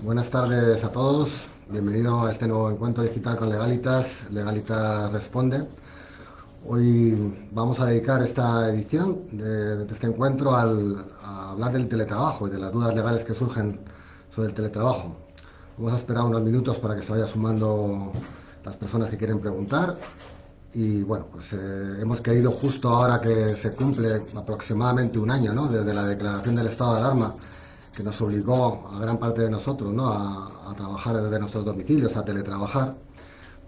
Buenas tardes a todos. Bienvenido a este nuevo encuentro digital con Legalitas. Legalitas Responde. Hoy vamos a dedicar esta edición de este encuentro a hablar del teletrabajo y de las dudas legales que surgen sobre el teletrabajo. Vamos a esperar unos minutos para que se vaya sumando las personas que quieren preguntar. Y bueno, pues hemos querido justo ahora que se cumple aproximadamente un año, ¿no?, desde la declaración del estado de alarma, que nos obligó a gran parte de nosotros, ¿no?, a trabajar desde nuestros domicilios, a teletrabajar,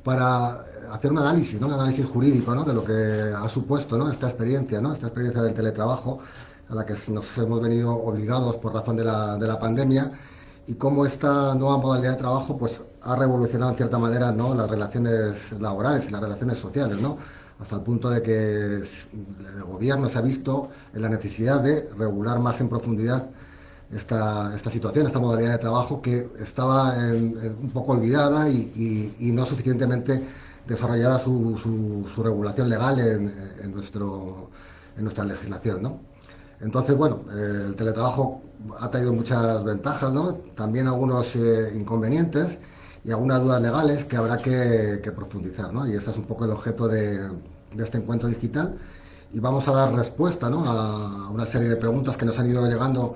para hacer un análisis, ¿no?, un análisis jurídico, ¿no?, de lo que ha supuesto, ¿no?, esta experiencia, ¿no?, esta experiencia del teletrabajo a la que nos hemos venido obligados por razón de la pandemia, y cómo esta nueva modalidad de trabajo pues ha revolucionado en cierta manera, ¿no?, las relaciones laborales y las relaciones sociales, ¿no?, hasta el punto de que el gobierno se ha visto en la necesidad de regular más en profundidad esta situación, esta modalidad de trabajo que estaba un poco olvidada y no suficientemente desarrollada su regulación legal en nuestra legislación, ¿no? Entonces, bueno, el teletrabajo ha traído muchas ventajas, ¿no?, también algunos inconvenientes y algunas dudas legales que habrá que profundizar, ¿no? Y ese es un poco el objeto de este encuentro digital. Y vamos a dar respuesta, ¿no?, a una serie de preguntas que nos han ido llegando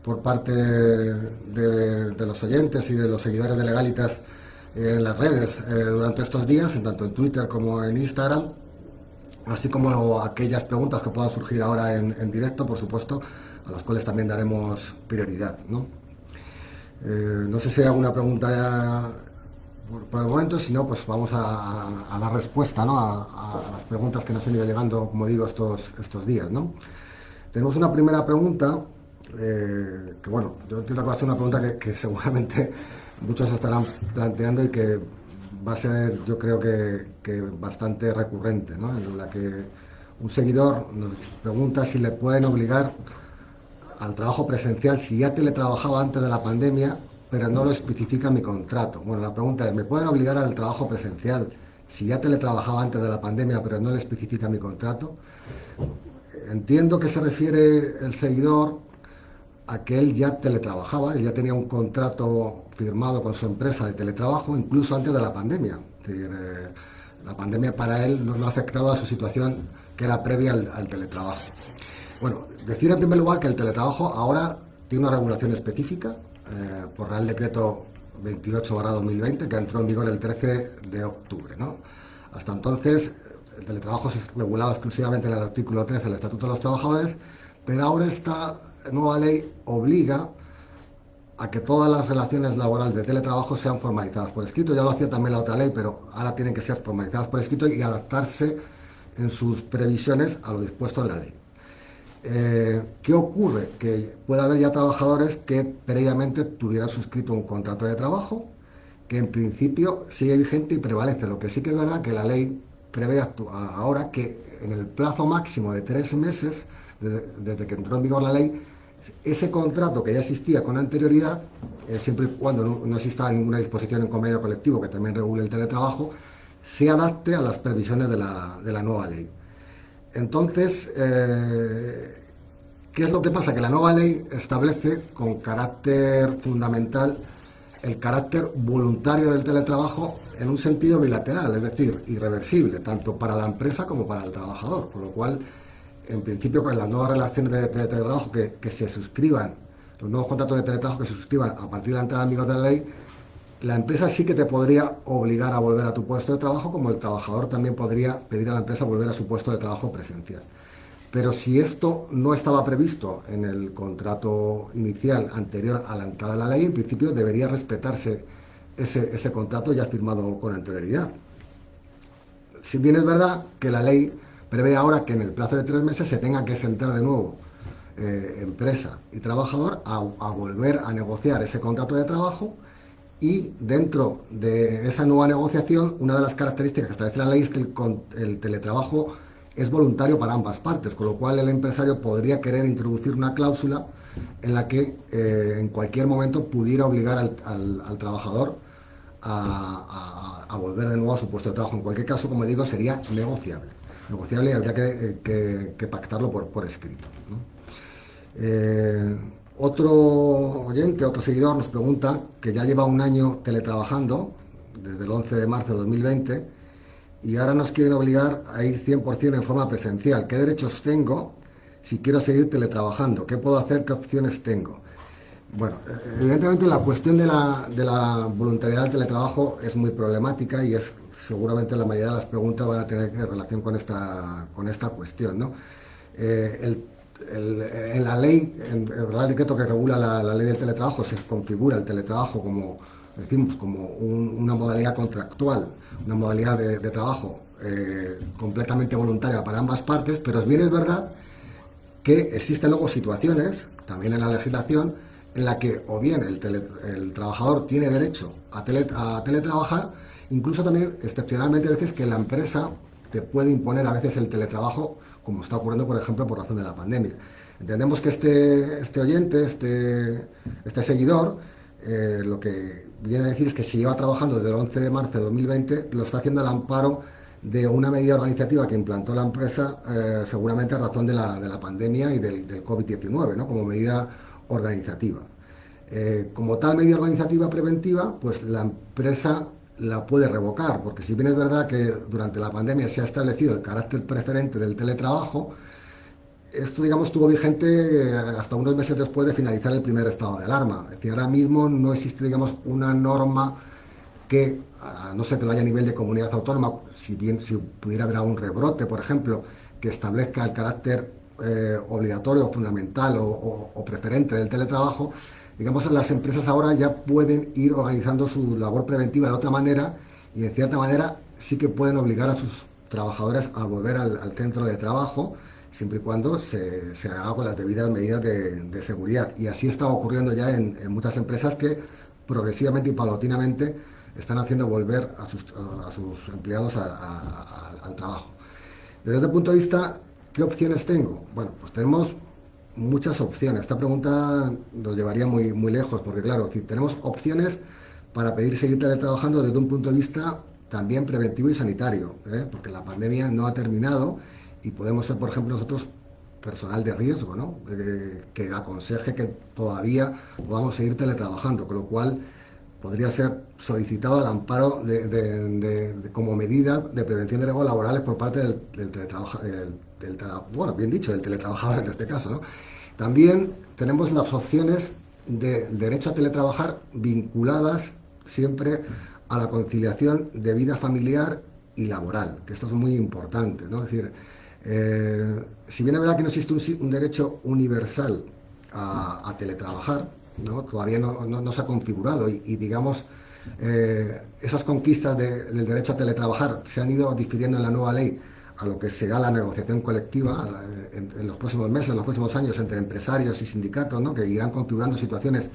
por parte de los oyentes y de los seguidores de Legalitas en las redes durante estos días, tanto en Twitter como en Instagram, así como aquellas preguntas que puedan surgir ahora en directo, por supuesto, a las cuales también daremos prioridad, ¿no? No sé si hay alguna pregunta ya por el momento. Si no, pues vamos a dar respuesta, ¿no?, a las preguntas que nos han ido llegando, como digo, estos días, ¿no? Tenemos una primera pregunta, que bueno, yo entiendo que va a ser una pregunta que seguramente muchos estarán planteando y que va a ser, yo creo que bastante recurrente, ¿no?, en la que un seguidor nos pregunta si le pueden obligar al trabajo presencial si ya teletrabajaba antes de la pandemia, pero no lo especifica mi contrato. Bueno, la pregunta es, ¿me pueden obligar al trabajo presencial si ya teletrabajaba antes de la pandemia, pero no lo especifica mi contrato? Entiendo que se refiere el seguidor a que él ya teletrabajaba, él ya tenía un contrato firmado con su empresa de teletrabajo incluso antes de la pandemia. Es decir, la pandemia para él no ha afectado a su situación que era previa al teletrabajo. Bueno, decir en primer lugar que el teletrabajo ahora tiene una regulación específica por Real Decreto 28/2020, que entró en vigor el 13 de octubre, ¿no? Hasta entonces, el teletrabajo se regulaba exclusivamente en el artículo 13 del Estatuto de los Trabajadores, pero ahora esta nueva ley obliga a que todas las relaciones laborales de teletrabajo sean formalizadas por escrito. Ya lo hacía también la otra ley, pero ahora tienen que ser formalizadas por escrito y adaptarse en sus previsiones a lo dispuesto en la ley. ¿Qué ocurre? Que puede haber ya trabajadores que previamente tuvieran suscrito un contrato de trabajo que en principio sigue vigente y prevalece. Lo que sí que es verdad que la ley prevé ahora que en el plazo máximo de 3 meses, desde que entró en vigor la ley, ese contrato que ya existía con anterioridad, siempre y cuando no exista ninguna disposición en convenio colectivo que también regule el teletrabajo, se adapte a las previsiones de la nueva ley. Entonces, ¿qué es lo que pasa? Que la nueva ley establece con carácter fundamental el carácter voluntario del teletrabajo en un sentido bilateral, es decir, irreversible, tanto para la empresa como para el trabajador, con lo cual, en principio, con las nuevas relaciones de teletrabajo que se suscriban, los nuevos contratos de teletrabajo que se suscriban a partir de la entrada en vigor de la ley, la empresa sí que te podría obligar a volver a tu puesto de trabajo, como el trabajador también podría pedir a la empresa volver a su puesto de trabajo presencial. Pero si esto no estaba previsto en el contrato inicial anterior a la entrada de la ley, en principio debería respetarse ese contrato ya firmado con anterioridad. Si bien es verdad que la ley prevé ahora que en el plazo de 3 meses se tenga que sentar de nuevo empresa y trabajador a volver a negociar ese contrato de trabajo, y dentro de esa nueva negociación, una de las características que establece la ley es que el teletrabajo es voluntario para ambas partes, con lo cual el empresario podría querer introducir una cláusula en la que en cualquier momento pudiera obligar al trabajador a volver de nuevo a su puesto de trabajo. En cualquier caso, como digo, sería negociable. Negociable y habría que pactarlo por escrito, ¿no? Otro oyente, otro seguidor nos pregunta que ya lleva un año teletrabajando, desde el 11 de marzo de 2020, y ahora nos quieren obligar a ir 100% en forma presencial. ¿Qué derechos tengo si quiero seguir teletrabajando? ¿Qué puedo hacer? ¿Qué opciones tengo? Bueno, evidentemente la cuestión de la voluntariedad del teletrabajo es muy problemática y es seguramente la mayoría de las preguntas van a tener relación con esta cuestión, ¿no? Eh, el- en la ley, en el Real Decreto que regula la ley del teletrabajo, se configura el teletrabajo como, decimos, como una modalidad contractual, una modalidad de trabajo completamente voluntaria para ambas partes, pero bien es verdad que existen luego situaciones, también en la legislación, en la que o bien el trabajador tiene derecho a teletrabajar, incluso también excepcionalmente a veces que la empresa te puede imponer a veces el teletrabajo, como está ocurriendo, por ejemplo, por razón de la pandemia. Entendemos que este oyente, este seguidor, lo que viene a decir es que si lleva trabajando desde el 11 de marzo de 2020, lo está haciendo al amparo de una medida organizativa que implantó la empresa, seguramente a razón de la pandemia y del COVID-19, ¿no? Como medida organizativa. Como tal medida organizativa preventiva, pues la empresa la puede revocar, porque si bien es verdad que durante la pandemia se ha establecido el carácter preferente del teletrabajo, esto, digamos, estuvo vigente hasta unos meses después de finalizar el primer estado de alarma. Es decir, ahora mismo no existe, digamos, una norma que, a no ser que lo haya a nivel de comunidad autónoma, si bien si pudiera haber algún rebrote, por ejemplo, que establezca el carácter obligatorio, fundamental o preferente del teletrabajo, digamos, las empresas ahora ya pueden ir organizando su labor preventiva de otra manera y, en cierta manera, sí que pueden obligar a sus trabajadores a volver al centro de trabajo, siempre y cuando se haga con las debidas medidas de seguridad. Y así está ocurriendo ya en muchas empresas que progresivamente y paulatinamente están haciendo volver a sus empleados al trabajo. Desde este punto de vista, ¿qué opciones tengo? Bueno, pues tenemos muchas opciones. Esta pregunta nos llevaría muy lejos, porque claro, si tenemos opciones para pedir seguir teletrabajando desde un punto de vista también preventivo y sanitario, porque la pandemia no ha terminado y podemos ser, por ejemplo, nosotros personal de riesgo, ¿no? Que aconseje que todavía podamos seguir teletrabajando, con lo cual podría ser solicitado al amparo como medida de prevención de riesgos laborales por parte del teletrabajador, bueno, bien dicho, del teletrabajador en este caso, ¿no? También tenemos las opciones de derecho a teletrabajar vinculadas siempre a la conciliación de vida familiar y laboral, que esto es muy importante, ¿no? Es decir, si bien es verdad que no existe un derecho universal a teletrabajar, ¿no? Todavía no se ha configurado digamos, esas conquistas del derecho a teletrabajar se han ido difiriendo en la nueva ley a lo que será la negociación colectiva en los próximos meses, en los próximos años entre empresarios y sindicatos, ¿no? Que irán configurando situaciones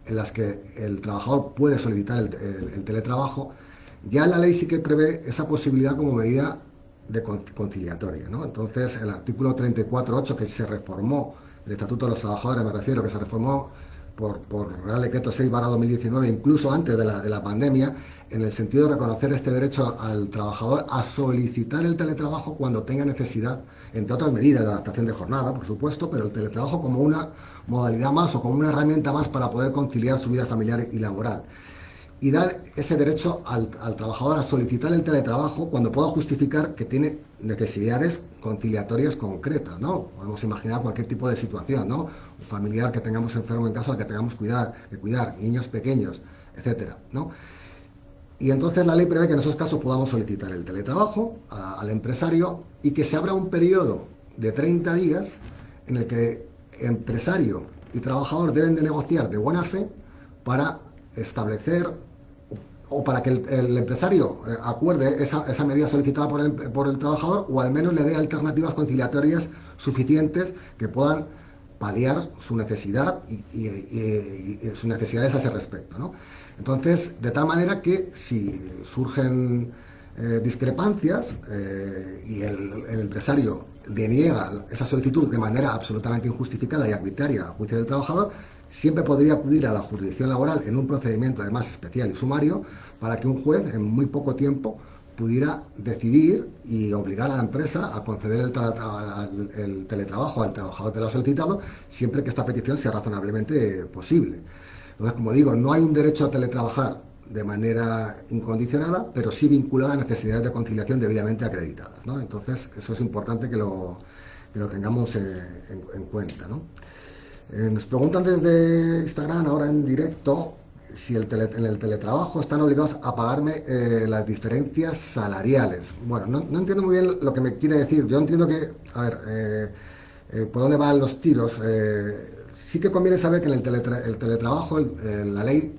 en las que el trabajador puede solicitar el teletrabajo. Ya la ley sí que prevé esa posibilidad como medida de conciliatoria, ¿no? Entonces, el artículo 34.8 que se reformó, el Estatuto de los Trabajadores me refiero, que se reformó por Real Decreto 6/2019, incluso antes de la pandemia, en el sentido de reconocer este derecho al trabajador a solicitar el teletrabajo cuando tenga necesidad, entre otras medidas de adaptación de jornada, por supuesto, pero el teletrabajo como una modalidad más o como una herramienta más para poder conciliar su vida familiar y laboral. Y dar ese derecho al trabajador a solicitar el teletrabajo cuando pueda justificar que tiene necesidades conciliatorias concretas, ¿no? Podemos imaginar cualquier tipo de situación, ¿no? Un familiar que tengamos enfermo en casa al que tengamos que cuidar, niños pequeños, etcétera, ¿no? Y entonces la ley prevé que en esos casos podamos solicitar el teletrabajo al empresario y que se abra un periodo de 30 días en el que empresario y trabajador deben de negociar de buena fe para establecer o para que el empresario acuerde esa medida solicitada por el trabajador o al menos le dé alternativas conciliatorias suficientes que puedan paliar su necesidad y sus necesidades a ese respecto, ¿no? Entonces, de tal manera que si surgen discrepancias y el empresario deniega esa solicitud de manera absolutamente injustificada y arbitraria a juicio del trabajador, siempre podría acudir a la jurisdicción laboral en un procedimiento además especial y sumario para que un juez en muy poco tiempo pudiera decidir y obligar a la empresa a conceder el teletrabajo al trabajador que lo ha solicitado, siempre que esta petición sea razonablemente posible. Entonces, como digo, no hay un derecho a teletrabajar de manera incondicionada, pero sí vinculada a necesidades de conciliación debidamente acreditadas, ¿no? Entonces, eso es importante que lo tengamos en cuenta, ¿no? Nos preguntan desde Instagram, ahora en directo, si en el teletrabajo están obligados a pagarme las diferencias salariales. Bueno, no entiendo muy bien lo que me quiere decir. Yo entiendo que, a ver, por dónde van los tiros. Sí que conviene saber que en el teletrabajo la ley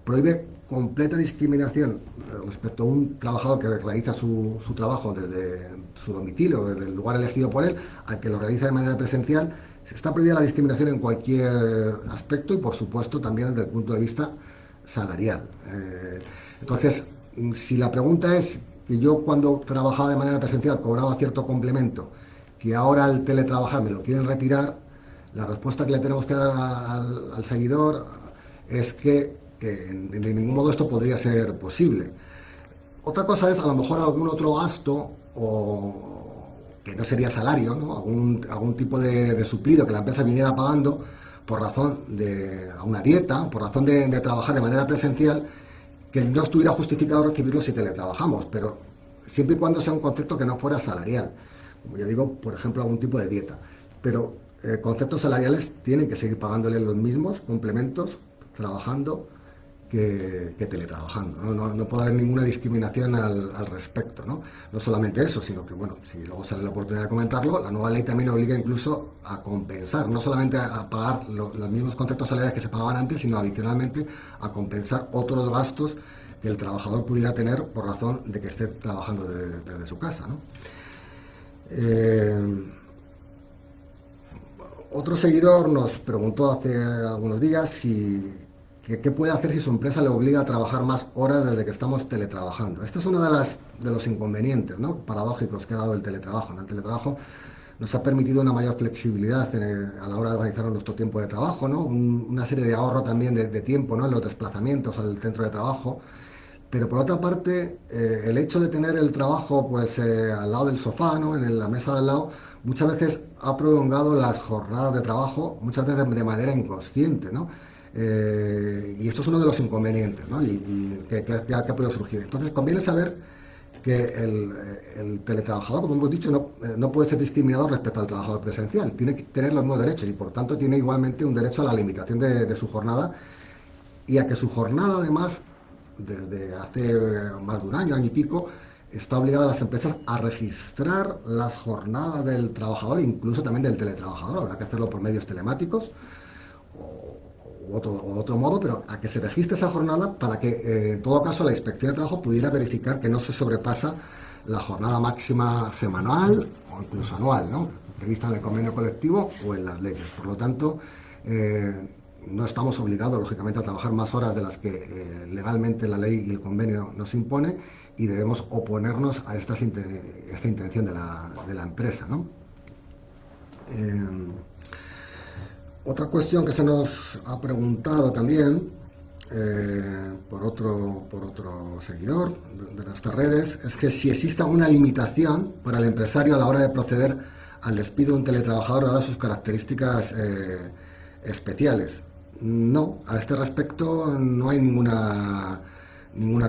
prohíbe completa discriminación respecto a un trabajador que realiza su trabajo desde su domicilio, desde el lugar elegido por él, al que lo realiza de manera presencial. Está prohibida la discriminación en cualquier aspecto y, por supuesto, también desde el punto de vista salarial. Entonces, si la pregunta es que yo cuando trabajaba de manera presencial cobraba cierto complemento, que ahora al teletrabajar me lo quieren retirar, la respuesta que le tenemos que dar al seguidor es que de ningún modo esto podría ser posible. Otra cosa es a lo mejor algún otro gasto o que no sería salario, ¿no? Algún tipo de suplido que la empresa viniera pagando por razón de a una dieta, por razón de trabajar de manera presencial, que no estuviera justificado recibirlo si teletrabajamos, pero siempre y cuando sea un concepto que no fuera salarial. Como ya digo, por ejemplo, algún tipo de dieta. Pero conceptos salariales tienen que seguir pagándole los mismos complementos trabajando que teletrabajando. No puede haber ninguna discriminación al respecto, ¿no? No solamente eso, sino que, bueno, si luego sale la oportunidad de comentarlo, la nueva ley también obliga incluso a compensar, no solamente a pagar los mismos conceptos salariales que se pagaban antes, sino adicionalmente a compensar otros gastos que el trabajador pudiera tener por razón de que esté trabajando desde su casa, ¿no? Otro seguidor nos preguntó hace algunos días qué puede hacer si su empresa le obliga a trabajar más horas desde que estamos teletrabajando. Este es uno de los inconvenientes, ¿no?, paradójicos que ha dado el teletrabajo. El teletrabajo nos ha permitido una mayor flexibilidad a la hora de organizar nuestro tiempo de trabajo, ¿no? Una serie de ahorro también de tiempo, ¿no?, en los desplazamientos al centro de trabajo. Pero por otra parte, el hecho de tener el trabajo pues al lado del sofá, ¿no?, en la mesa de al lado, muchas veces ha prolongado las jornadas de trabajo, muchas veces de manera inconsciente, ¿no? Y esto es uno de los inconvenientes, ¿no?, y que ha podido surgir. Entonces conviene saber que el teletrabajador, como hemos dicho, no puede ser discriminado respecto al trabajador presencial. Tiene que tener los mismos derechos y, por tanto, tiene igualmente un derecho a la limitación de su jornada y a que su jornada, además, desde hace más de un año, año y pico, está obligada a las empresas a registrar las jornadas del trabajador, incluso también del teletrabajador. Habrá que hacerlo por medios telemáticos o otro modo, pero a que se registre esa jornada para que, en todo caso, la inspección de trabajo pudiera verificar que no se sobrepasa la jornada máxima semanal o incluso anual, ¿no?, prevista en el convenio colectivo o en las leyes. Por lo tanto, no estamos obligados, lógicamente, a trabajar más horas de las que legalmente la ley y el convenio nos impone, y debemos oponernos a esta intención de la empresa, ¿no? Otra cuestión que se nos ha preguntado también por otro seguidor de nuestras redes es que si existe alguna limitación para el empresario a la hora de proceder al despido de un teletrabajador dadas sus características especiales. No, a este respecto no hay ninguna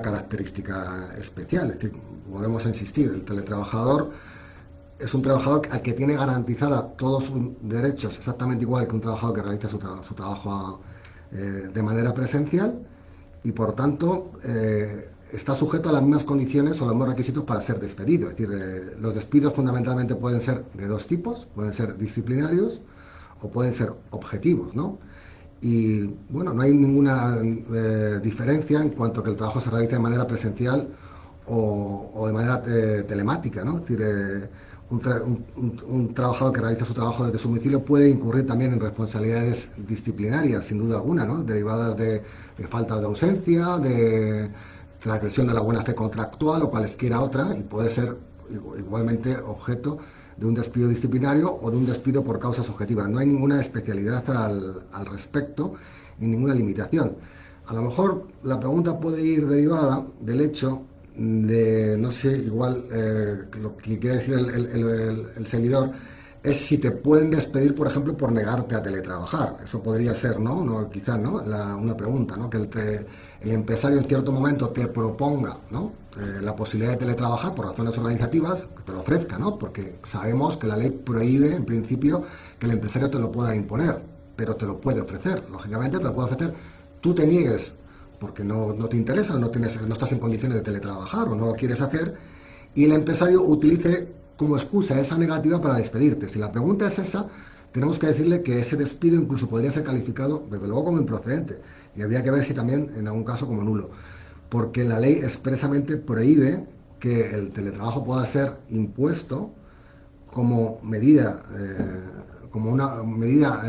característica especial. Es decir, volvemos a insistir, el teletrabajador es un trabajador al que tiene garantizada todos sus derechos exactamente igual que un trabajador que realiza su trabajo de manera presencial, y por tanto está sujeto a las mismas condiciones o los mismos requisitos para ser despedido. Es decir, los despidos fundamentalmente pueden ser de dos tipos: pueden ser disciplinarios o pueden ser objetivos, ¿no? Y bueno, no hay ninguna diferencia en cuanto a que el trabajo se realice de manera presencial o de manera telemática, ¿no? Es decir, un trabajador que realiza su trabajo desde su domicilio puede incurrir también en responsabilidades disciplinarias, sin duda alguna, ¿no?, derivadas de falta de ausencia, de transgresión de la buena fe contractual o cualesquiera otra, y puede ser igualmente objeto de un despido disciplinario o de un despido por causas objetivas. No hay ninguna especialidad al respecto ni ninguna limitación. A lo mejor la pregunta puede ir derivada del hecho no sé, igual lo que quiere decir el seguidor es si te pueden despedir, por ejemplo, por negarte a teletrabajar. Eso podría ser, ¿no? No, quizás, ¿no? Una pregunta, ¿no? Que el empresario en cierto momento te proponga, ¿no? La posibilidad de teletrabajar por razones organizativas, que te lo ofrezca, ¿no? Porque sabemos que la ley prohíbe, en principio, que el empresario te lo pueda imponer, pero te lo puede ofrecer. Lógicamente, te lo puede ofrecer. Tú te niegues porque no te interesa, no estás en condiciones de teletrabajar o no lo quieres hacer, y el empresario utilice como excusa esa negativa para despedirte. Si la pregunta es esa, tenemos que decirle que ese despido incluso podría ser calificado, desde luego, como improcedente, y habría que ver si también, en algún caso, como nulo, porque la ley expresamente prohíbe que el teletrabajo pueda ser impuesto como medida, como una medida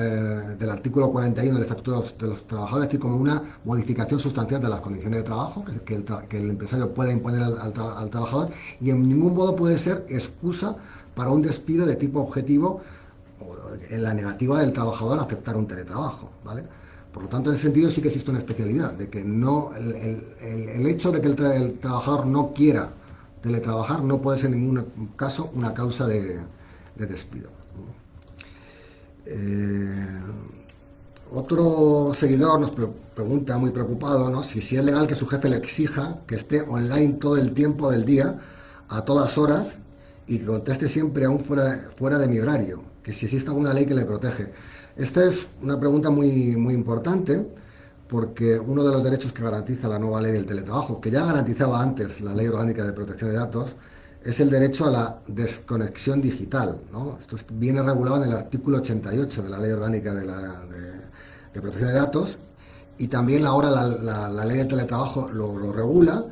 del artículo 41 del Estatuto de los Trabajadores, es decir, como una modificación sustancial de las condiciones de trabajo que el empresario pueda imponer al trabajador, y en ningún modo puede ser excusa para un despido de tipo objetivo o en la negativa del trabajador a aceptar un teletrabajo, ¿vale? Por lo tanto, en ese sentido sí que existe una especialidad, de que no el hecho de que el trabajador no quiera teletrabajar no puede ser en ningún caso una causa de despido. Eh, Otro seguidor nos pregunta, muy preocupado, ¿no? Si es legal que su jefe le exija que esté online todo el tiempo del día, a todas horas, y que conteste siempre aún fuera de mi horario, que si existe alguna ley que le protege. Esta es una pregunta muy importante, porque uno de los derechos que garantiza la nueva ley del teletrabajo, que ya garantizaba antes la Ley Orgánica de Protección de Datos, es el derecho a la desconexión digital, ¿no? Esto viene regulado en el artículo 88 de la Ley Orgánica de Protección de Datos, y también ahora la Ley del Teletrabajo lo regula,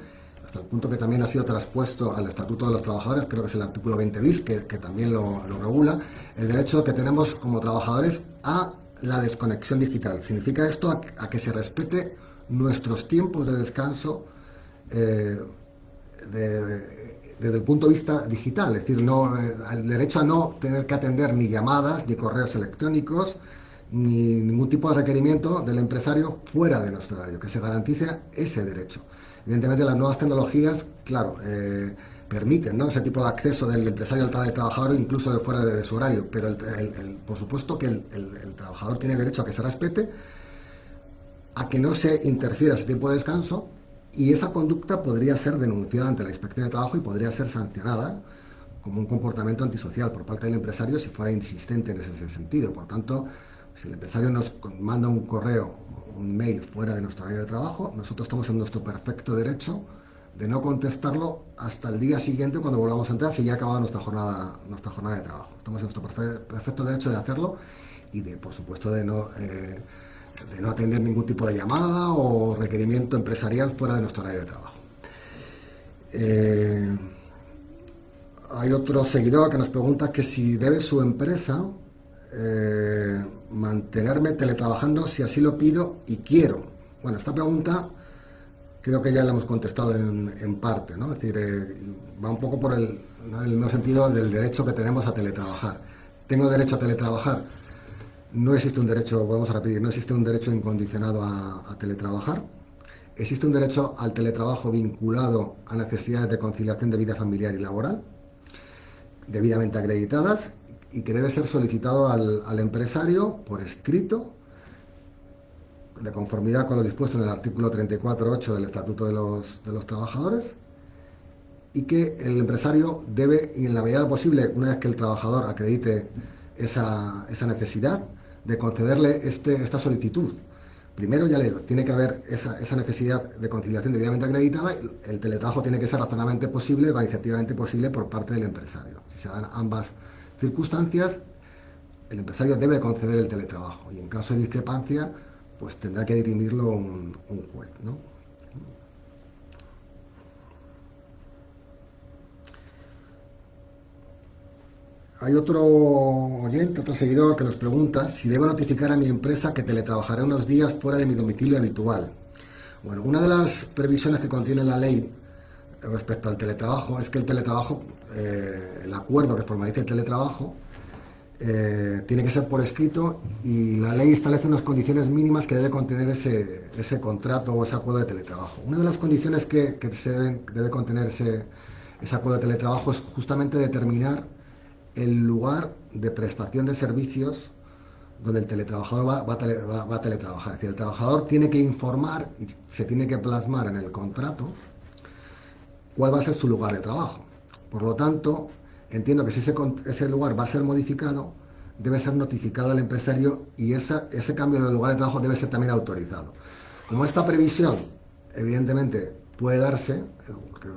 hasta el punto que también ha sido traspuesto al Estatuto de los Trabajadores, creo que es el artículo 20 bis, que también lo regula, el derecho que tenemos como trabajadores a la desconexión digital. Significa esto a que se respete nuestros tiempos de descanso eh, desde el punto de vista digital, es decir, el derecho a no tener que atender ni llamadas, ni correos electrónicos, ni ningún tipo de requerimiento del empresario fuera de nuestro horario, que se garantice ese derecho. Evidentemente, las nuevas tecnologías, claro, permiten, ¿no?, ese tipo de acceso del empresario al trabajador, incluso de fuera de su horario, pero por supuesto que el trabajador tiene derecho a que se respete, a que no se interfiera ese tiempo de descanso, y esa conducta podría ser denunciada ante la Inspección de Trabajo y podría ser sancionada como un comportamiento antisocial por parte del empresario si fuera insistente en ese sentido. Por tanto, si el empresario nos manda un correo o un mail fuera de nuestro horario de trabajo, nosotros estamos en nuestro perfecto derecho de no contestarlo hasta el día siguiente, cuando volvamos a entrar, si ya ha acabado nuestra jornada de trabajo. Estamos en nuestro perfecto derecho de hacerlo y por supuesto, de no atender ningún tipo de llamada o requerimiento empresarial fuera de nuestro horario de trabajo. Hay otro seguidor que nos pregunta que si debe su empresa mantenerme teletrabajando si así lo pido y quiero. Bueno, esta pregunta creo que ya la hemos contestado en parte, ¿no? Es decir, va un poco por el mismo sentido del derecho que tenemos a teletrabajar. ¿Tengo derecho a teletrabajar? No existe un derecho, vamos a repetir, no existe un derecho incondicionado a teletrabajar. Existe un derecho al teletrabajo vinculado a necesidades de conciliación de vida familiar y laboral, debidamente acreditadas, y que debe ser solicitado al empresario por escrito, de conformidad con lo dispuesto en el artículo 34.8 del Estatuto de los Trabajadores, y que el empresario debe, y en la medida de lo posible, una vez que el trabajador acredite esa necesidad, de concederle esta solicitud. Primero, ya le digo, tiene que haber esa necesidad de conciliación debidamente acreditada, y el teletrabajo tiene que ser razonablemente posible, organizativamente posible por parte del empresario. Si se dan ambas circunstancias, el empresario debe conceder el teletrabajo, y en caso de discrepancia, pues tendrá que dirimirlo un juez, ¿no? Hay otro oyente, otro seguidor que nos pregunta si debo notificar a mi empresa que teletrabajaré unos días fuera de mi domicilio habitual. Bueno, una de las previsiones que contiene la ley respecto al teletrabajo es que el teletrabajo, el acuerdo que formalice el teletrabajo, tiene que ser por escrito y la ley establece unas condiciones mínimas que debe contener ese contrato o ese acuerdo de teletrabajo. Una de las condiciones que debe contener ese acuerdo de teletrabajo es justamente determinar el lugar de prestación de servicios donde el teletrabajador va a teletrabajar. Es decir, el trabajador tiene que informar y se tiene que plasmar en el contrato cuál va a ser su lugar de trabajo. Por lo tanto, entiendo que si ese lugar va a ser modificado, debe ser notificado al empresario y ese cambio de lugar de trabajo debe ser también autorizado. Como esta previsión, evidentemente, puede darse, porque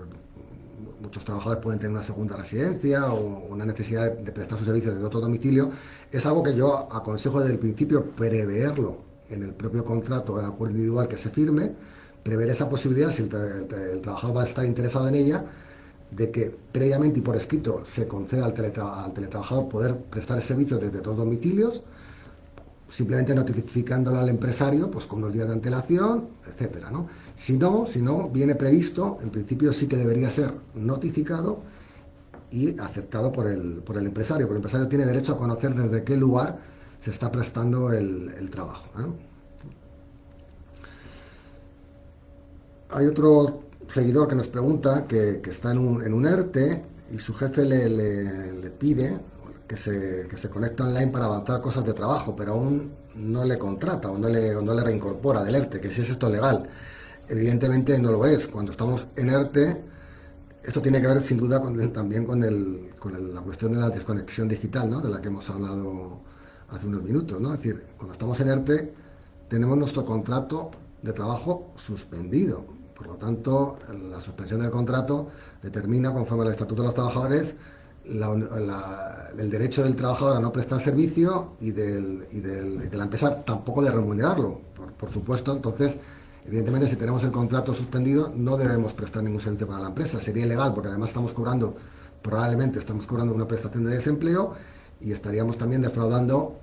muchos trabajadores pueden tener una segunda residencia o una necesidad de prestar sus servicios desde otro domicilio, es algo que yo aconsejo desde el principio preverlo en el propio contrato o en el acuerdo individual que se firme, prever esa posibilidad, si el trabajador va a estar interesado en ella, de que previamente y por escrito se conceda al teletrabajador poder prestar el servicio desde dos domicilios, simplemente notificándolo al empresario pues con unos días de antelación, etcétera, ¿no? Si no, viene previsto, en principio sí que debería ser notificado y aceptado por el empresario, porque el empresario tiene derecho a conocer desde qué lugar se está prestando el trabajo, ¿eh? Hay otro seguidor que nos pregunta que está en un ERTE y su jefe le pide que se conecte online para avanzar cosas de trabajo, pero aún no le contrata o no le reincorpora del ERTE, que si es esto legal. Evidentemente no lo es. Cuando estamos en ERTE, esto tiene que ver sin duda también con la cuestión de la desconexión digital, ¿no? De la que hemos hablado hace unos minutos, ¿no? Es decir, cuando estamos en ERTE tenemos nuestro contrato de trabajo suspendido. Por lo tanto, la suspensión del contrato determina, conforme al Estatuto de los Trabajadores, el derecho del trabajador a no prestar servicio y de la empresa tampoco de remunerarlo, por supuesto. Entonces, evidentemente, si tenemos el contrato suspendido, no debemos prestar ningún servicio para la empresa. Sería ilegal porque además probablemente estamos cobrando una prestación de desempleo y estaríamos también defraudando,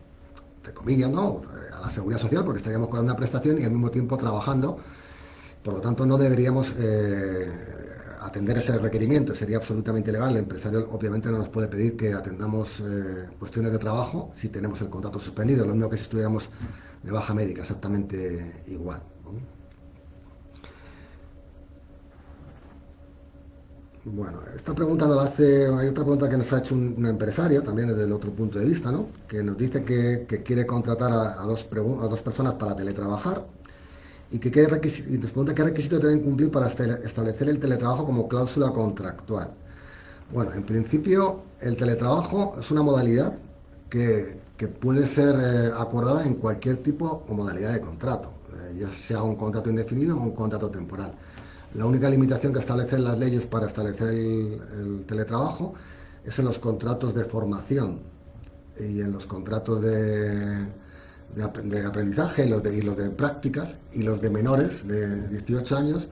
entre comillas, ¿no?, a la seguridad social, porque estaríamos cobrando una prestación y al mismo tiempo trabajando. Por lo tanto, no deberíamos atender ese requerimiento, sería absolutamente ilegal. El empresario obviamente no nos puede pedir que atendamos cuestiones de trabajo si tenemos el contrato suspendido, lo mismo que si estuviéramos de baja médica, exactamente igual, ¿no? Bueno, esta pregunta hay otra pregunta que nos ha hecho un empresario, también desde el otro punto de vista, ¿no? Que nos dice que quiere contratar a dos personas para teletrabajar y y nos pregunta qué requisitos deben cumplir para establecer el teletrabajo como cláusula contractual. Bueno, en principio el teletrabajo es una modalidad que puede ser acordada en cualquier tipo o modalidad de contrato, ya sea un contrato indefinido o un contrato temporal. La única limitación que establecen las leyes para establecer el teletrabajo es en los contratos de formación y en los contratos de aprendizaje y los de prácticas y los de menores de 18 años,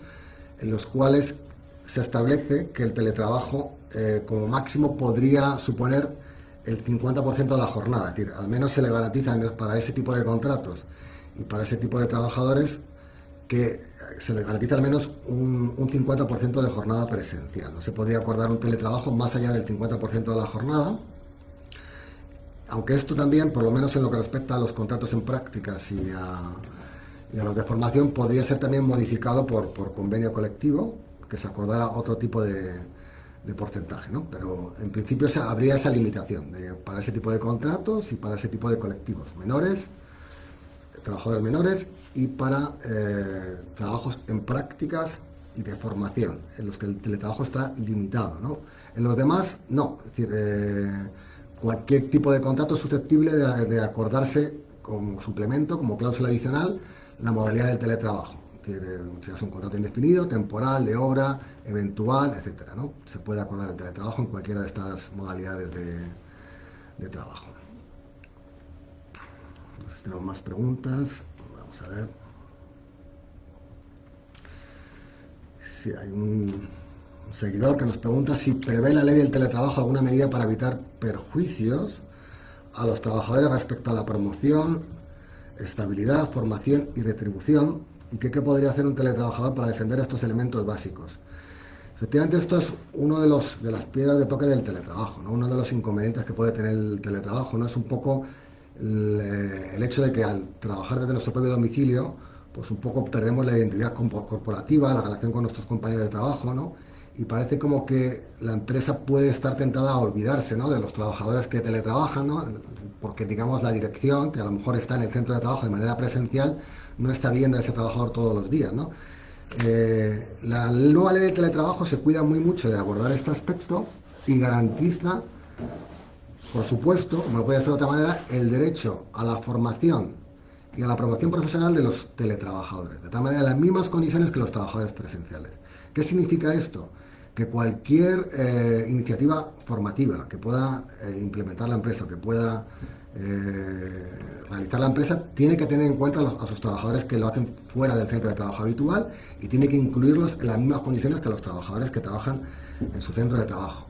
en los cuales se establece que el teletrabajo como máximo podría suponer el 50% de la jornada. Es decir, al menos se le garantiza para ese tipo de contratos y para ese tipo de trabajadores que se le garantiza al menos un 50% de jornada presencial. No se podría acordar un teletrabajo más allá del 50% de la jornada, aunque esto también, por lo menos en lo que respecta a los contratos en prácticas y a los de formación, podría ser también modificado por convenio colectivo, que se acordara otro tipo de porcentaje, ¿no? Pero en principio habría esa limitación para ese tipo de contratos y para ese tipo de colectivos menores, trabajadores menores, y para trabajos en prácticas y de formación, en los que el teletrabajo está limitado, ¿no? En los demás, no. Es decir, cualquier tipo de contrato es susceptible de acordarse como suplemento, como cláusula adicional, la modalidad del teletrabajo. Es decir, si es un contrato indefinido, temporal, de obra, eventual, etcétera, ¿no? Se puede acordar el teletrabajo en cualquiera de estas modalidades de trabajo. No sé si tenemos más preguntas. Vamos a ver. Sí, hay un seguidor que nos pregunta si prevé la ley del teletrabajo alguna medida para evitar perjuicios a los trabajadores respecto a la promoción, estabilidad, formación y retribución, y qué podría hacer un teletrabajador para defender estos elementos básicos. Efectivamente, esto es uno de las piedras de toque del teletrabajo, ¿no? Uno de los inconvenientes que puede tener el teletrabajo, ¿no? Es un poco el hecho de que al trabajar desde nuestro propio domicilio, pues un poco perdemos la identidad corporativa, la relación con nuestros compañeros de trabajo, ¿no? Y parece como que la empresa puede estar tentada a olvidarse, ¿no?, de los trabajadores que teletrabajan, ¿no? Porque digamos la dirección, que a lo mejor está en el centro de trabajo de manera presencial, no está viendo a ese trabajador todos los días, ¿no? La nueva ley del teletrabajo se cuida muy mucho de abordar este aspecto y garantiza, por supuesto, como no puede ser de otra manera, el derecho a la formación y a la promoción profesional de los teletrabajadores, de tal manera en las mismas condiciones que los trabajadores presenciales. ¿Qué significa esto? Que cualquier iniciativa formativa que pueda implementar la empresa, que pueda realizar la empresa, tiene que tener en cuenta a sus trabajadores que lo hacen fuera del centro de trabajo habitual y tiene que incluirlos en las mismas condiciones que los trabajadores que trabajan en su centro de trabajo.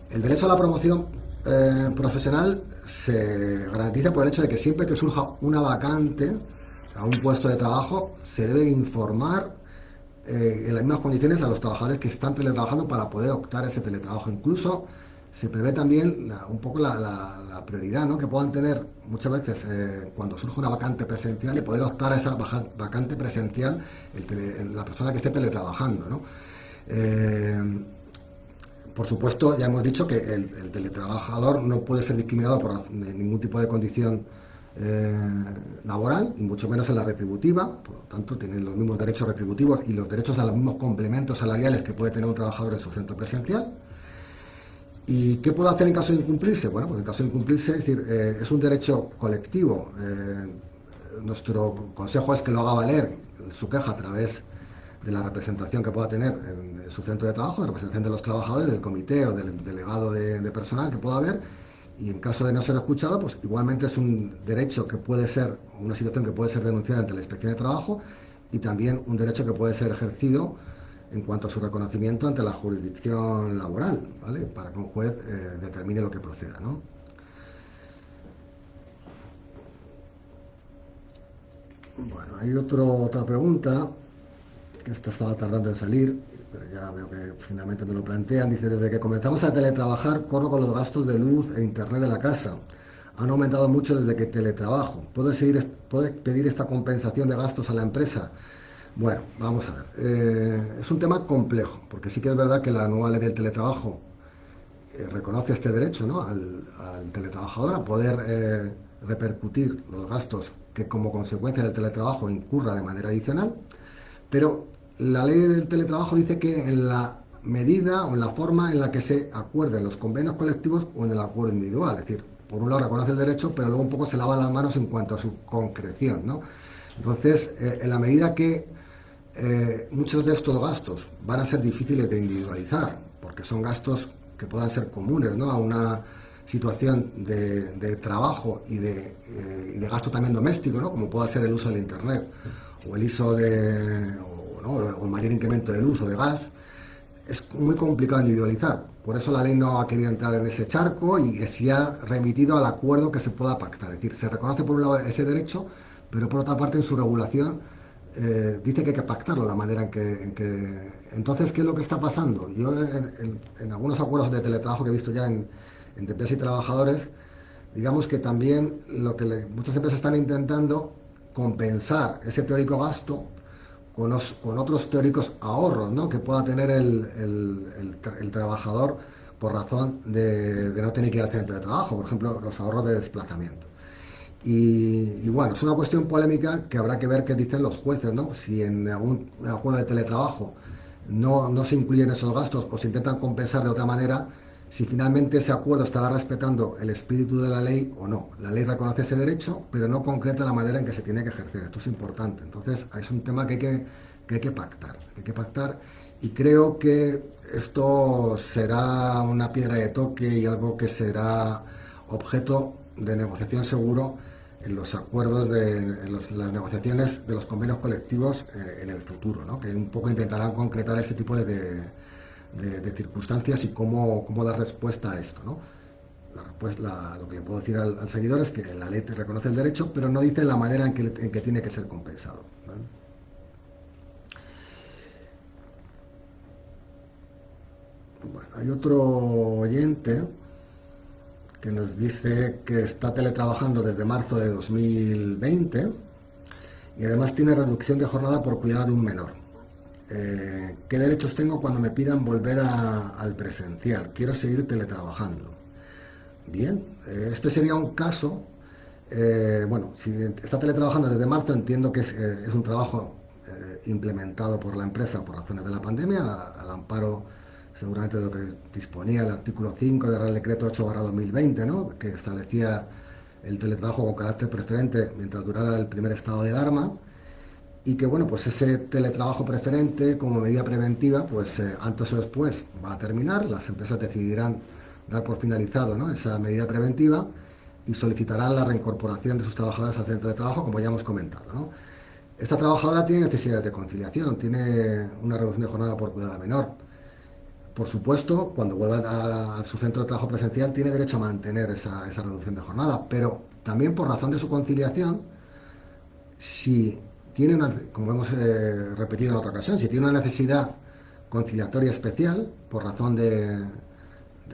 El derecho a la promoción profesional se garantiza por el hecho de que siempre que surja una vacante a un puesto de trabajo, se debe informar en las mismas condiciones a los trabajadores que están teletrabajando para poder optar a ese teletrabajo. Incluso se prevé también un poco la prioridad, ¿no?, que puedan tener muchas veces cuando surge una vacante presencial y poder optar a esa vacante presencial la persona que esté teletrabajando, ¿no? Eh, por supuesto, ya hemos dicho que el teletrabajador no puede ser discriminado por ningún tipo de condición eh, laboral, y mucho menos en la retributiva. Por lo tanto, tiene los mismos derechos retributivos y los derechos a los mismos complementos salariales que puede tener un trabajador en su centro presencial. ¿Y qué puede hacer en caso de incumplirse? Bueno, pues en caso de incumplirse, es decir, es un derecho colectivo. Nuestro consejo es que lo haga valer su queja a través de la representación que pueda tener en su centro de trabajo, de representación de los trabajadores, del comité o del delegado de personal que pueda haber. Y en caso de no ser escuchado, pues igualmente es un derecho que puede ser, una situación que puede ser denunciada ante la inspección de trabajo, y también un derecho que puede ser ejercido en cuanto a su reconocimiento ante la jurisdicción laboral, ¿vale?, para que un juez determine lo que proceda, ¿no? Bueno, hay otra pregunta, que esta estaba tardando en salir, pero ya veo que finalmente me lo plantean. Dice: desde que comenzamos a teletrabajar, corro con los gastos de luz e internet de la casa. Han aumentado mucho desde que teletrabajo. ¿Puedo pedir esta compensación de gastos a la empresa? Bueno, vamos a ver. Es un tema complejo, porque sí que es verdad que la nueva ley del teletrabajo reconoce este derecho, ¿no?, al teletrabajador a poder repercutir los gastos que como consecuencia del teletrabajo incurra de manera adicional, pero la ley del teletrabajo dice que en la medida o en la forma en la que se acuerden los convenios colectivos o en el acuerdo individual. Es decir, por un lado reconoce el derecho, pero luego un poco se lava las manos en cuanto a su concreción, ¿no? Entonces, en la medida que muchos de estos gastos van a ser difíciles de individualizar, porque son gastos que puedan ser comunes, ¿no?, a una situación de trabajo y de gasto también doméstico, ¿no?, como pueda ser el uso del Internet o el uso o el mayor incremento del uso de gas. Es muy complicado individualizar. Por eso la ley no ha querido entrar en ese charco y se ha remitido al acuerdo que se pueda pactar. Es decir, se reconoce por un lado ese derecho, pero por otra parte en su regulación dice que hay que pactarlo, la manera Entonces, ¿qué es lo que está pasando? Yo en algunos acuerdos de teletrabajo que he visto ya entre empresas y trabajadores, digamos que también muchas empresas están intentando compensar ese teórico gasto con otros teóricos ahorros, ¿no?, que pueda tener el trabajador por razón de no tener que ir al centro de trabajo, por ejemplo, los ahorros de desplazamiento. Y bueno, es una cuestión polémica que habrá que ver qué dicen los jueces, ¿no? Si en algún acuerdo de teletrabajo no se incluyen esos gastos o se intentan compensar de otra manera, si finalmente ese acuerdo estará respetando el espíritu de la ley o no. La ley reconoce ese derecho, pero no concreta la manera en que se tiene que ejercer. Esto es importante. Entonces, es un tema que hay que pactar. Hay que pactar, y creo que esto será una piedra de toque y algo que será objeto de negociación seguro en los acuerdos, las negociaciones de los convenios colectivos en el futuro, ¿no?, que un poco intentarán concretar este tipo de circunstancias y cómo dar respuesta a esto, ¿no? Lo que le puedo decir al seguidor es que la ley te reconoce el derecho, pero no dice la manera en que tiene que ser compensado, ¿vale? Hay otro oyente que nos dice que está teletrabajando desde marzo de 2020 y además tiene reducción de jornada por cuidado de un menor. ¿Qué derechos tengo cuando me pidan volver al presencial? Quiero seguir teletrabajando. Bien, este sería un caso, bueno, si está teletrabajando desde marzo, entiendo que es un trabajo implementado por la empresa por razones de la pandemia, al amparo seguramente de lo que disponía el artículo 5 del Real Decreto 8/2020, ¿no? Que establecía el teletrabajo con carácter preferente mientras durara el primer estado de alarma, y que bueno, pues ese teletrabajo preferente como medida preventiva, pues antes o después va a terminar, las empresas decidirán dar por finalizado, ¿no?, esa medida preventiva y solicitarán la reincorporación de sus trabajadores al centro de trabajo, como ya hemos comentado, ¿no? Esta trabajadora tiene necesidades de conciliación, tiene una reducción de jornada por cuidado menor. Por supuesto, cuando vuelva a su centro de trabajo presencial tiene derecho a mantener esa reducción de jornada, pero también por razón de su conciliación, si tiene como hemos repetido en otra ocasión, si tiene una necesidad conciliatoria especial por razón de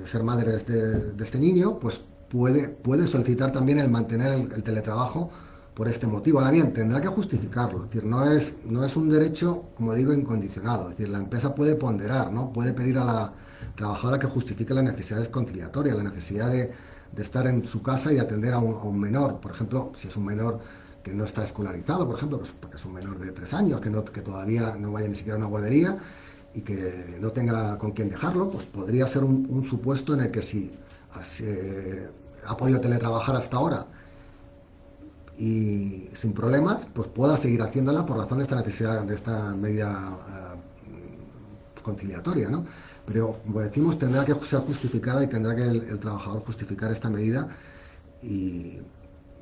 ser madre de este niño, pues puede solicitar también el mantener el teletrabajo por este motivo. Ahora bien, tendrá que justificarlo, es decir, no es un derecho, como digo, incondicionado, es decir, la empresa puede ponderar, ¿no? Puede pedir a la trabajadora que justifique las necesidades conciliatorias, la necesidad de estar en su casa y de atender a un menor, por ejemplo, si es un menor que no está escolarizado, por ejemplo, pues porque es un menor de 3 años, que todavía no vaya ni siquiera a una guardería y que no tenga con quién dejarlo, pues podría ser un supuesto en el que si ha podido teletrabajar hasta ahora y sin problemas, pues pueda seguir haciéndola por razón de esta necesidad, de esta medida conciliatoria, ¿no? Pero, como decimos, tendrá que ser justificada y tendrá que el trabajador justificar esta medida y,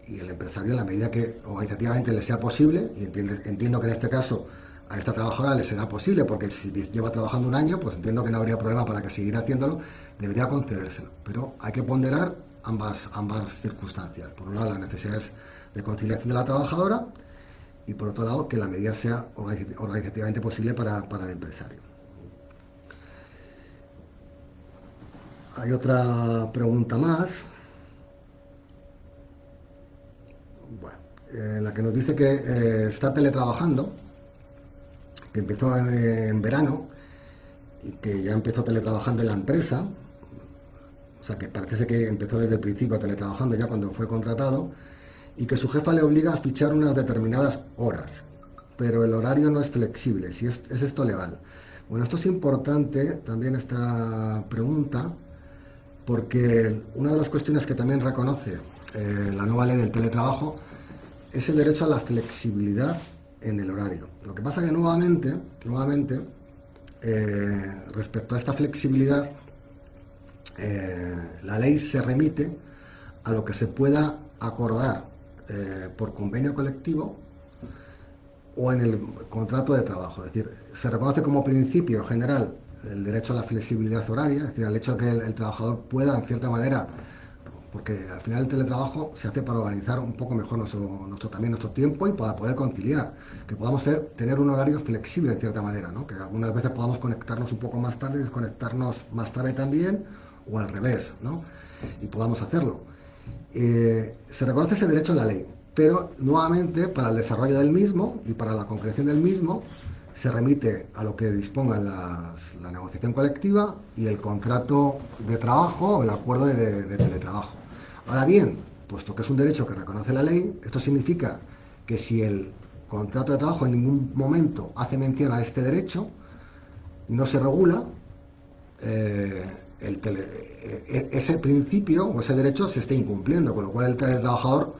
y el empresario en la medida que organizativamente le sea posible, y entiendo que en este caso a esta trabajadora le será posible, porque si lleva trabajando un año, pues entiendo que no habría problema para que siguiera haciéndolo, debería concedérselo. Pero hay que ponderar ambas circunstancias. Por un lado, las necesidades de conciliación de la trabajadora y por otro lado, que la medida sea organizativamente posible para el empresario. Hay otra pregunta más, bueno, en la que nos dice que está teletrabajando, que empezó en verano y que ya empezó teletrabajando en la empresa, o sea que parece que empezó desde el principio teletrabajando ya cuando fue contratado, y que su jefa le obliga a fichar unas determinadas horas, pero el horario no es flexible. Si es esto legal. Bueno, esto es importante también esta pregunta, porque una de las cuestiones que también reconoce la nueva ley del teletrabajo es el derecho a la flexibilidad en el horario. Lo que pasa que nuevamente respecto a esta flexibilidad, la ley se remite a lo que se pueda acordar por convenio colectivo o en el contrato de trabajo. Es decir, se reconoce como principio general el derecho a la flexibilidad horaria, es decir, el hecho de que el trabajador pueda, en cierta manera, porque al final el teletrabajo se hace para organizar un poco mejor nuestro tiempo y para poder conciliar, que podamos tener un horario flexible en cierta manera, ¿no? Que algunas veces podamos conectarnos un poco más tarde y desconectarnos más tarde también, o al revés, ¿no? Y podamos hacerlo. Se reconoce ese derecho en la ley, pero nuevamente para el desarrollo del mismo y para la concreción del mismo se remite a lo que dispongan la negociación colectiva y el contrato de trabajo o el acuerdo de teletrabajo. Ahora bien, puesto que es un derecho que reconoce la ley, esto significa que si el contrato de trabajo en ningún momento hace mención a este derecho, no se regula, ese principio o ese derecho se esté incumpliendo, con lo cual el teletrabajador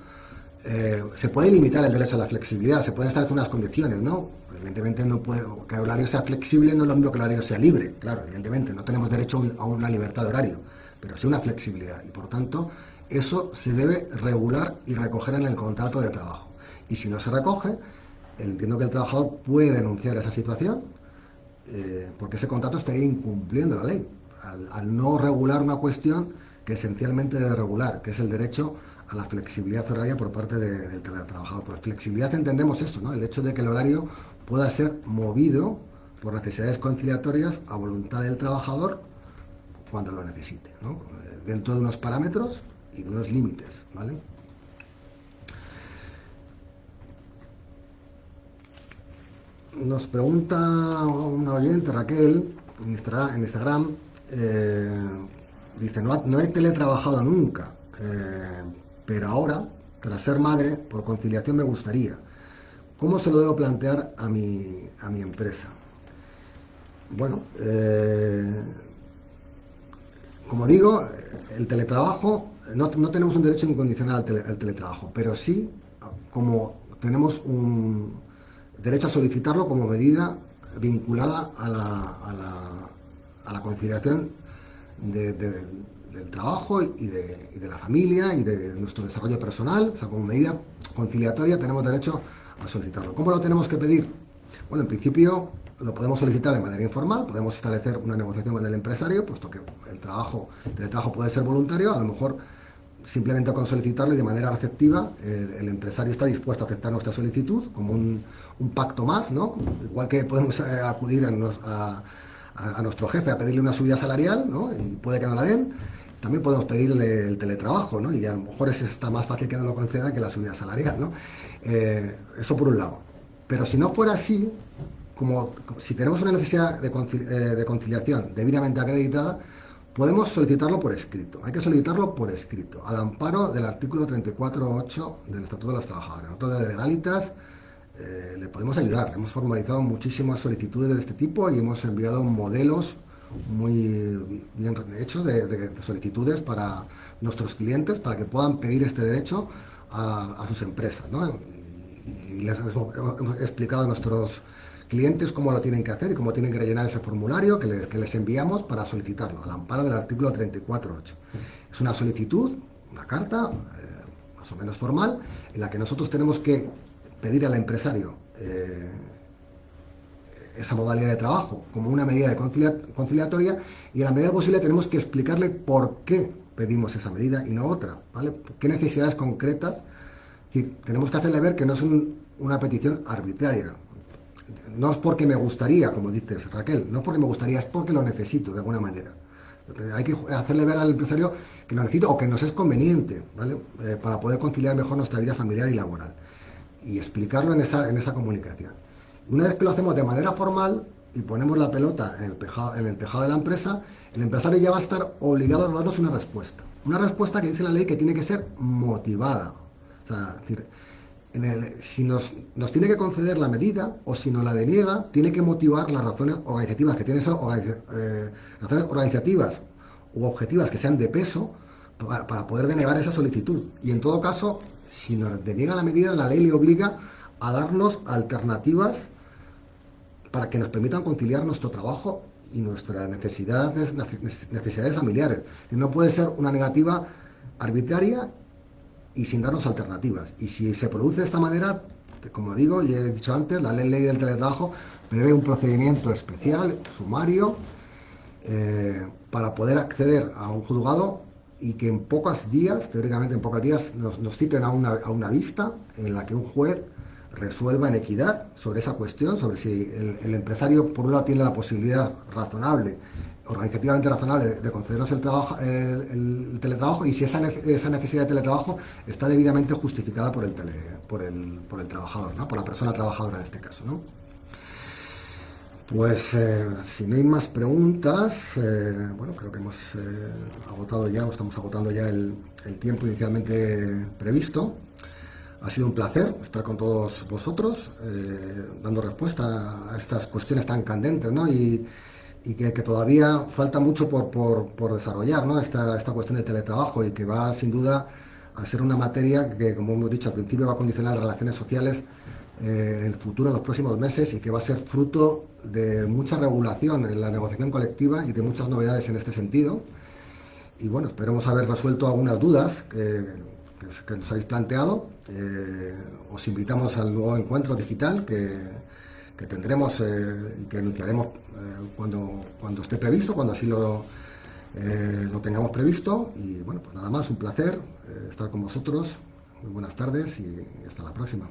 se puede limitar el derecho a la flexibilidad, se pueden establecer unas condiciones, ¿no? Evidentemente no puede, que el horario sea flexible no es lo mismo que el horario sea libre, claro, evidentemente no tenemos derecho a una libertad de horario, pero sí una flexibilidad y por tanto eso se debe regular y recoger en el contrato de trabajo. Y si no se recoge, entiendo que el trabajador puede denunciar esa situación porque ese contrato estaría incumpliendo la ley al no regular una cuestión que esencialmente debe regular, que es el derecho a la flexibilidad horaria por parte del teletrabajador. Por flexibilidad entendemos esto, ¿no? El hecho de que el horario pueda ser movido por necesidades conciliatorias a voluntad del trabajador cuando lo necesite, ¿no? Dentro de unos parámetros y de unos límites, ¿vale? Nos pregunta una oyente, Raquel, en Instagram, eh, dice, no he teletrabajado nunca, pero ahora, tras ser madre, por conciliación me gustaría. ¿Cómo se lo debo plantear a mi empresa? Bueno, como digo, el teletrabajo, no tenemos un derecho incondicional al teletrabajo, pero sí como tenemos un derecho a solicitarlo como medida vinculada a la conciliación del trabajo y de la familia y de nuestro desarrollo personal. O sea, como medida conciliatoria tenemos derecho a solicitarlo. ¿Cómo lo tenemos que pedir? Bueno, en principio lo podemos solicitar de manera informal, podemos establecer una negociación con el empresario, puesto que el teletrabajo puede ser voluntario, a lo mejor simplemente con solicitarlo y de manera receptiva, el empresario está dispuesto a aceptar nuestra solicitud como un pacto más, ¿no? Igual que podemos acudir a nuestro jefe a pedirle una subida salarial, ¿no? Y puede que no la den, también podemos pedirle el teletrabajo, ¿no? Y a lo mejor está más fácil que no lo conceda que la subida salarial, ¿no? Eso por un lado. Pero si no fuera así, como si tenemos una necesidad de conciliación debidamente acreditada, podemos solicitarlo por escrito. Hay que solicitarlo por escrito, al amparo del artículo 34.8 del Estatuto de los Trabajadores. Nosotros de Legalitas le podemos ayudar. Hemos formalizado muchísimas solicitudes de este tipo y hemos enviado modelos muy bien hechos de solicitudes para nuestros clientes para que puedan pedir este derecho a sus empresas, ¿no? Y les hemos explicado a nuestros clientes cómo lo tienen que hacer y cómo tienen que rellenar ese formulario que les enviamos para solicitarlo, al amparo del artículo 34.8. Es una solicitud, una carta, más o menos formal, en la que nosotros tenemos que pedir al empresario esa modalidad de trabajo como una medida conciliatoria, y en la medida posible tenemos que explicarle por qué pedimos esa medida y no otra, ¿vale? ¿Qué necesidades concretas? Es decir, tenemos que hacerle ver que no es una petición arbitraria. No es porque me gustaría, como dices, Raquel, no es porque me gustaría, es porque lo necesito de alguna manera. Hay que hacerle ver al empresario que lo necesito o que nos es conveniente, ¿vale? Para poder conciliar mejor nuestra vida familiar y laboral. Y explicarlo en esa comunicación. Una vez que lo hacemos de manera formal y ponemos la pelota en el tejado de la empresa, el empresario ya va a estar obligado a darnos una respuesta. Una respuesta que dice la ley que tiene que ser motivada. O sea, es decir, si nos tiene que conceder la medida o si nos la deniega, tiene que motivar las razones organizativas, que tienen razones organizativas u objetivas que sean de peso para poder denegar esa solicitud. Y en todo caso, si nos deniega la medida, la ley le obliga a darnos alternativas para que nos permitan conciliar nuestro trabajo y nuestras necesidades familiares. Y no puede ser una negativa arbitraria y sin darnos alternativas. Y si se produce de esta manera, como digo y he dicho antes, la ley del teletrabajo prevé un procedimiento especial, sumario, para poder acceder a un juzgado y que en pocos días, teóricamente en pocos días, nos citen a una vista en la que un juez resuelva en equidad sobre esa cuestión, sobre si el empresario, por un lado, tiene la posibilidad razonable, organizativamente razonable, de concedernos el teletrabajo, y si esa necesidad de teletrabajo está debidamente justificada por el trabajador, ¿no? Por la persona trabajadora en este caso, ¿no? Pues si no hay más preguntas, bueno, creo que hemos agotado ya, o estamos agotando ya el tiempo inicialmente previsto. Ha sido un placer estar con todos vosotros, dando respuesta a estas cuestiones tan candentes, ¿no? Y que todavía falta mucho por desarrollar, ¿no? Esta cuestión del teletrabajo, y que va sin duda a ser una materia que, como hemos dicho al principio, va a condicionar las relaciones sociales en el futuro, en los próximos meses, y que va a ser fruto de mucha regulación en la negociación colectiva y de muchas novedades en este sentido. Y bueno, esperemos haber resuelto algunas dudas que nos habéis planteado. Os invitamos al nuevo encuentro digital que tendremos y que anunciaremos cuando esté previsto, cuando así lo tengamos previsto. Y bueno, pues nada más, un placer estar con vosotros. Muy buenas tardes y hasta la próxima.